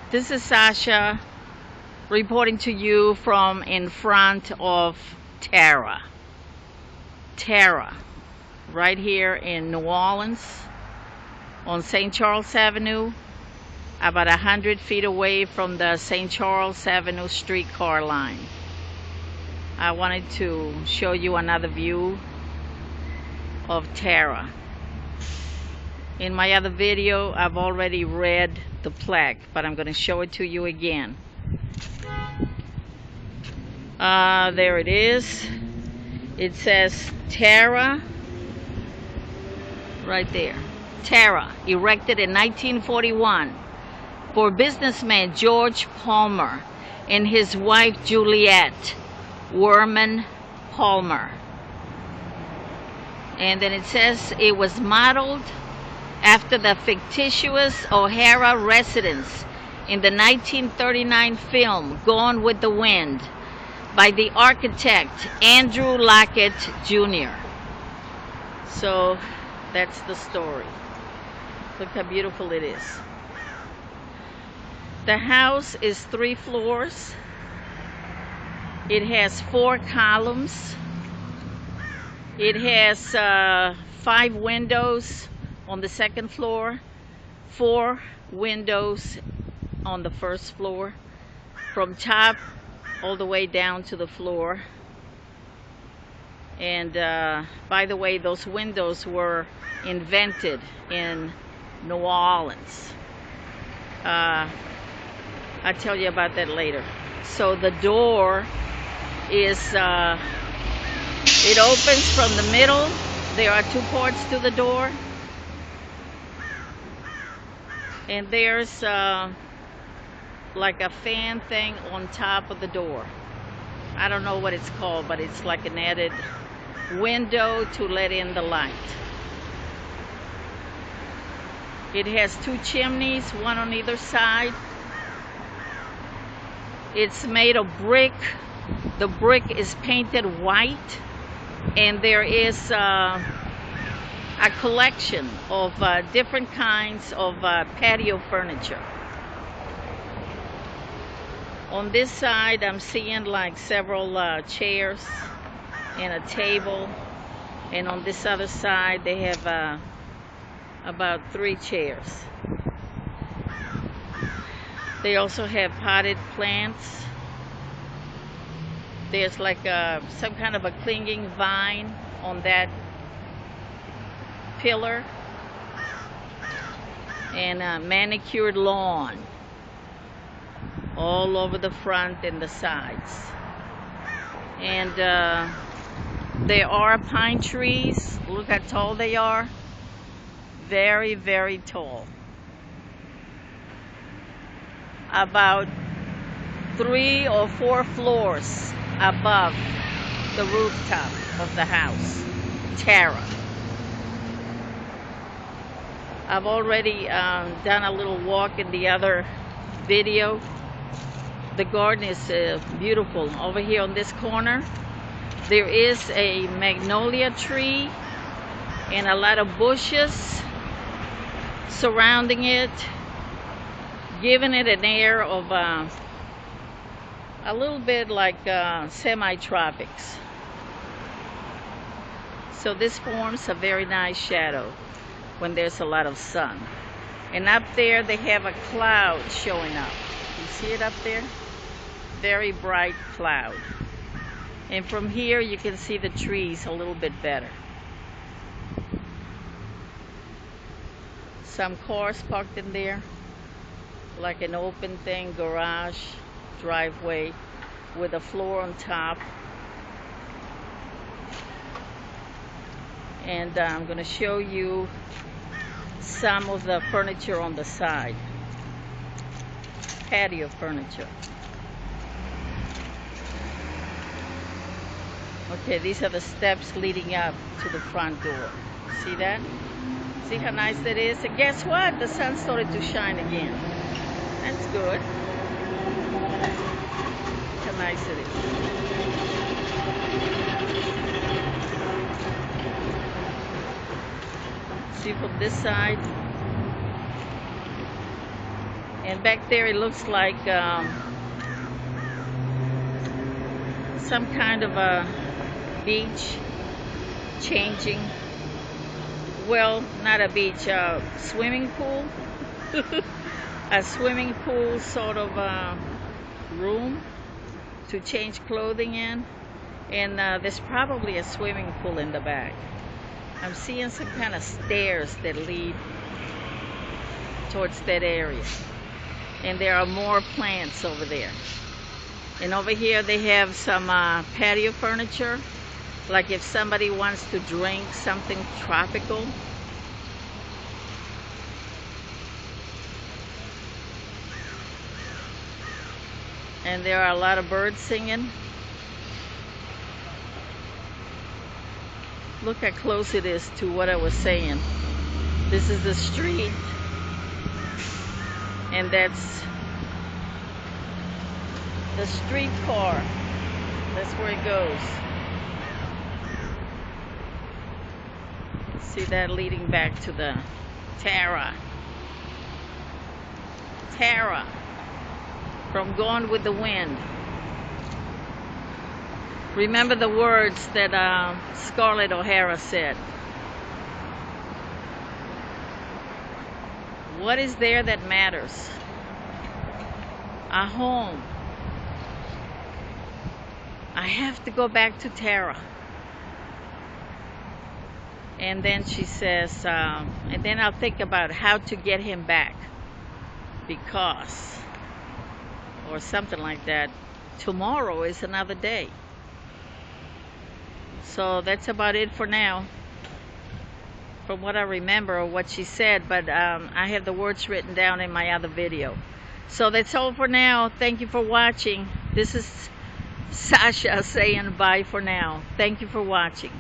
This is Sasha reporting to you from in front of Terra. Terra, right here in New Orleans on St. Charles Avenue, about 100 feet away from the St. Charles Avenue streetcar line. I wanted to show you another view of Terra. In my other video, I've already read the plaque, but I'm going to show it to you again. There it is. It says Terra right there. Terra, erected in 1941 for businessman George Palmer and his wife Juliette Werman Palmer. And then it says it was modeled after the fictitious O'Hara residence in the 1939 film Gone with the Wind by the architect Andrew Lockett Jr. So that's the story. Look how beautiful it is. The house is 3 floors. It has 4 columns. It has 5 windows on the 2nd floor, 4 windows on the 1st floor, from top all the way down to the floor. And by the way, those windows were invented in New Orleans. I'll tell you about that later. So the door is, it opens from the middle. There are 2 ports to the door. And there's like a fan thing on top of the door. I don't know what it's called, but it's like an added window to let in the light. It has 2 chimneys, one on either side. It's made of brick. The brick is painted white, and there is a collection of different kinds of patio furniture. On this side, I'm seeing like several chairs and a table, and on this other side they have about 3 chairs. They also have potted plants. There's like some kind of a clinging vine on that pillar, and a manicured lawn all over the front and the sides. And there are pine trees. Look how tall they are. Very, very tall. About 3 or 4 floors above the rooftop of the house. Terra. I've already done a little walk in the other video. The garden is beautiful. Over here on this corner, there is a magnolia tree and a lot of bushes surrounding it, giving it an air of a little bit like semi-tropics. So this forms a very nice shadow when there's a lot of sun. And up there they have a cloud showing up. You see it up there? Very bright cloud. And from here you can see the trees a little bit better. Some cars parked in there, like an open thing, garage, driveway with a floor on top. And I'm going to show you some of the furniture on the side. Patio furniture. Okay, these are the steps leading up to the front door. See that? See how nice that is? And guess what? The sun started to shine again. That's good. Look how nice it is. See from this side. And back there it looks like some kind of a beach changing. Well, not a beach, a swimming pool. A swimming pool sort of room to change clothing in. And there's probably a swimming pool in the back. I'm seeing some kind of stairs that lead towards that area. And there are more plants over there. And over here they have some patio furniture, like if somebody wants to drink something tropical. And there are a lot of birds singing. Look how close it is to what I was saying. This is the street. And that's the streetcar. That's where it goes. See that leading back to the Tara. Tara. From Gone with the Wind. Remember the words that Scarlett O'Hara said. What is there that matters? A home. I have to go back to Tara. And then she says, and then I'll think about how to get him back. Because, or something like that, tomorrow is another day. So that's about it for now, from what I remember of what she said, but I have the words written down in my other video. So that's all for now. Thank you for watching. This is Sasha saying bye for now. Thank you for watching.